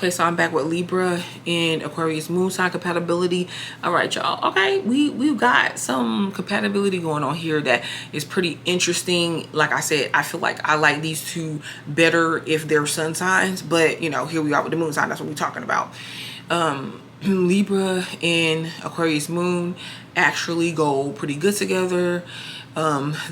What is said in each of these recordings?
Okay, so I'm back with Libra and Aquarius moon sign compatibility. All right, y'all. Okay, we've got some compatibility going on here that is pretty interesting. Like I said, I feel like I like these two better if they're sun signs, but you know, here we are with the moon sign. That's what we're talking about. Libra and Aquarius moon actually go pretty good together.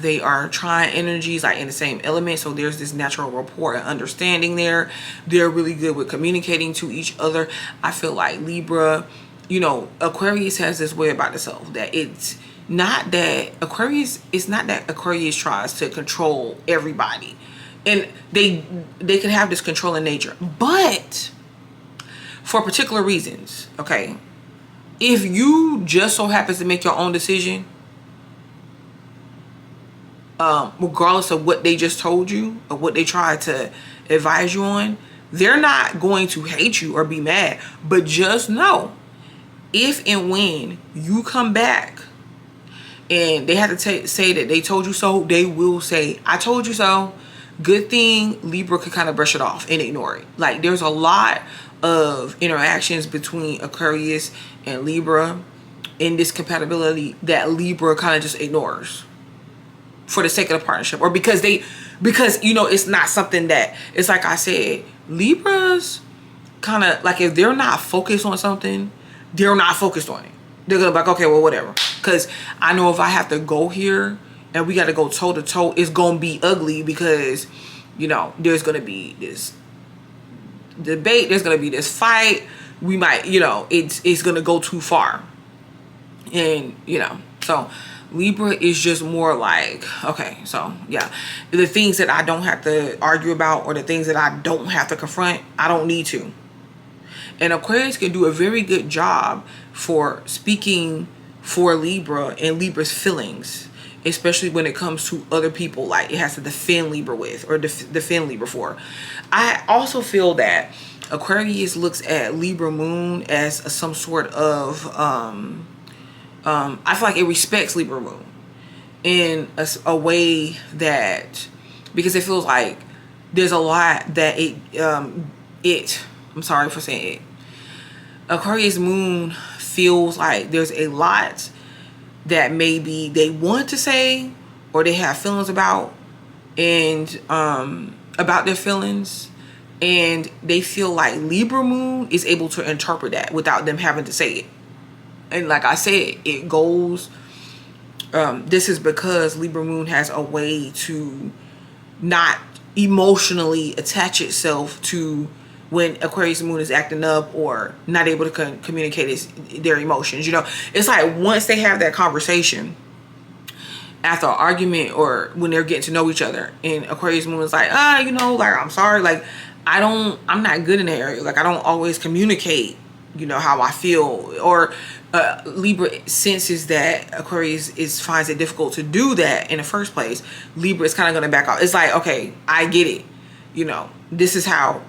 They are trine energies, like in the same element, so there's this natural rapport and understanding there. They're really good with communicating to each other. I feel like Libra, you know, Aquarius has this way about itself that it's not that Aquarius tries to control everybody, and they can have this controlling nature, but for particular reasons. Okay, if you just so happens to make your own decision, regardless of what they just told you or what they tried to advise you on, they're not going to hate you or be mad. But just know, if and when you come back and they have to say that they told you so, they will say, I told you so. Good thing Libra could kind of brush it off and ignore it. Like, there's a lot of interactions between Aquarius and Libra in this compatibility that Libra kind of just ignores for the sake of the partnership, or because you know, it's not something that, it's like I said, Libras kind of like, if they're not focused on something, they're not focused on it. They're gonna be like, okay, well, whatever, because I know if I have to go here and we got to go toe to toe, it's gonna be ugly, because you know, there's gonna be this debate, there's gonna be this fight, we might, you know, it's gonna go too far. And you know, so Libra is just more like, okay, so yeah, the things that I don't have to argue about, or the things that I don't have to confront, I don't need to. And Aquarius can do a very good job for speaking for Libra and Libra's feelings, especially when it comes to other people, like it has to defend Libra with, or defend Libra for. I also feel that Aquarius looks at Libra moon as some sort of I feel like it respects Libra moon in a way that, because it feels like there's a lot that I'm sorry for saying it, Aquarius moon feels like there's a lot that maybe they want to say or they have feelings about, and about their feelings, and they feel like Libra moon is able to interpret that without them having to say it. And like I said, it goes, this is because Libra moon has a way to not emotionally attach itself to when Aquarius moon is acting up or not able to communicate their emotions. You know, it's like once they have that conversation after an argument, or when they're getting to know each other, and Aquarius moon is like, you know, like, I'm sorry, like, I'm not good in that area. Like, I don't always communicate, you know, how I feel. Or Libra senses that Aquarius finds it difficult to do that in the first place. Libra is kind of going to back off. It's like, okay, I get it. You know, this is how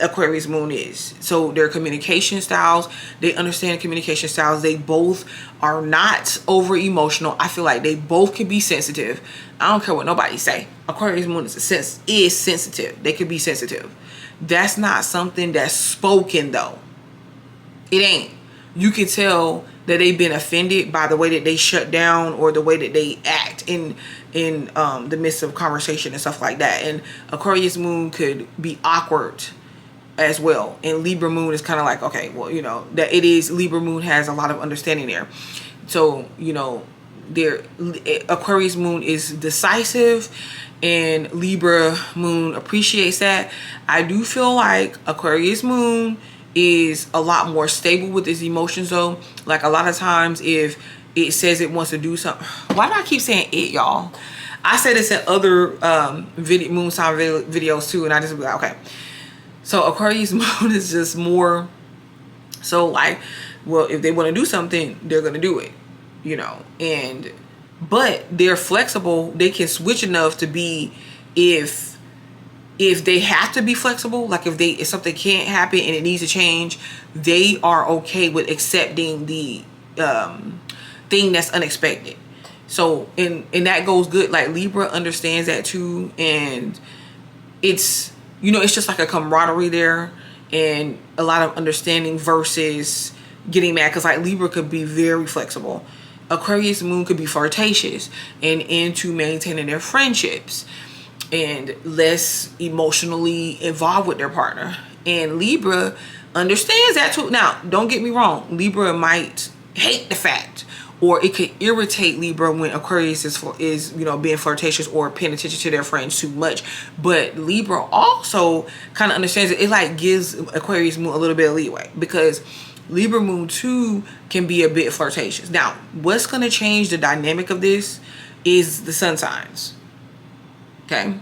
Aquarius moon is. So their communication styles, they understand communication styles. They both are not over emotional. I feel like they both can be sensitive. I don't care what nobody say. Aquarius moon is sensitive. They can be sensitive. That's not something that's spoken though. It ain't. You can tell that they've been offended by the way that they shut down, or the way that they act in the midst of conversation and stuff like that. And Aquarius moon could be awkward as well. And Libra moon is kind of like, okay, well, you know, that it is, Libra moon has a lot of understanding there. So, you know, Aquarius moon is decisive, and Libra moon appreciates that. I do feel like Aquarius moon is a lot more stable with its emotions though. Like, a lot of times if it says it wants to do something, why do I keep saying it, y'all? I say this in other moon sign videos too, and I just be like, okay, so Aquarius moon is just more so like, well, if they want to do something, they're gonna do it, you know. And but they're flexible. They can switch enough to be, if they have to be flexible, like if something can't happen and it needs to change, they are okay with accepting the thing that's unexpected. So, and that goes good. Like, Libra understands that too, and it's, you know, it's just like a camaraderie there. and a lot of understanding versus getting mad, because like Libra could be very flexible. Aquarius moon could be flirtatious and into maintaining their friendships and less emotionally involved with their partner. And Libra understands that too. Now, don't get me wrong. Libra might hate the fact, or it could irritate Libra when Aquarius is being flirtatious or paying attention to their friends too much. But Libra also kind of understands it. It like gives Aquarius moon a little bit of leeway, because Libra moon too can be a bit flirtatious. Now, what's going to change the dynamic of this is the sun signs. Okay?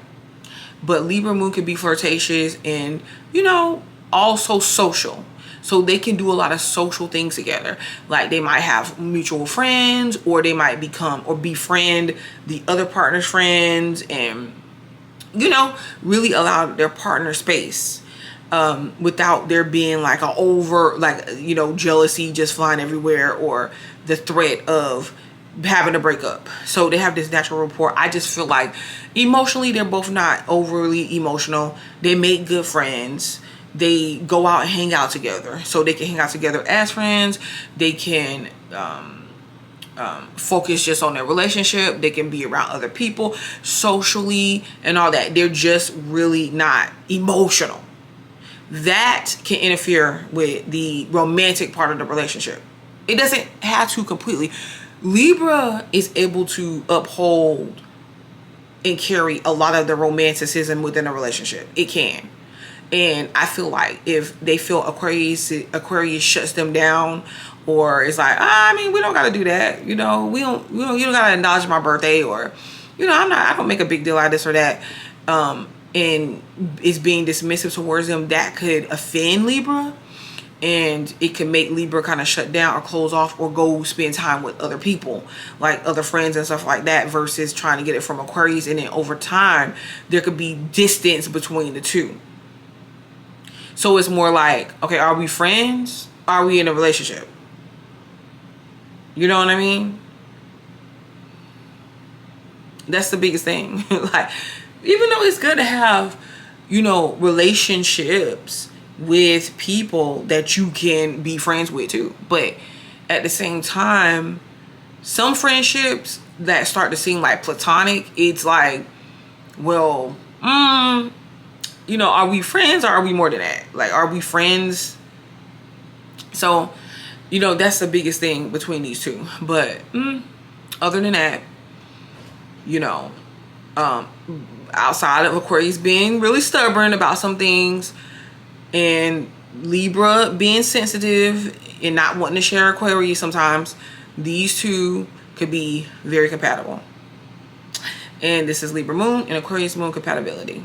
But Libra moon can be flirtatious and, also social. So they can do a lot of social things together. Like they might have mutual friends, or they might become or befriend the other partner's friends, and, really allow their partner space. Without there being like a over, jealousy just flying everywhere, or the threat of having to break up. So they have this natural rapport. I just feel like emotionally they're both not overly emotional. They make good friends. They go out and hang out together, so they can hang out together as friends. They can focus just on their relationship. They can be around other people socially and all that. They're just really not emotional. That can interfere with the romantic part of the relationship. It doesn't have to completely. Libra is able to uphold and carry a lot of the romanticism within a relationship. It can. And I feel like if they feel Aquarius shuts them down, or it's like, we don't gotta do that. You don't gotta acknowledge my birthday, or, I don't make a big deal out of this or that. And is being dismissive towards them, that could offend Libra, and it can make Libra kind of shut down or close off, or go spend time with other people, like other friends and stuff like that, versus trying to get it from Aquarius. And then over time there could be distance between the two. So it's more like, okay, are we friends? Are we in a relationship? You know what I mean? That's the biggest thing. Like, even though it's good to have, relationships with people that you can be friends with too, but at the same time, some friendships that start to seem like platonic, it's like, well, are we friends, or are we more than that? Like, are we friends? So, that's the biggest thing between these two. But other than that, outside of Aquarius being really stubborn about some things, and Libra being sensitive and not wanting to share Aquarius sometimes, these two could be very compatible. And this is Libra moon and Aquarius moon compatibility.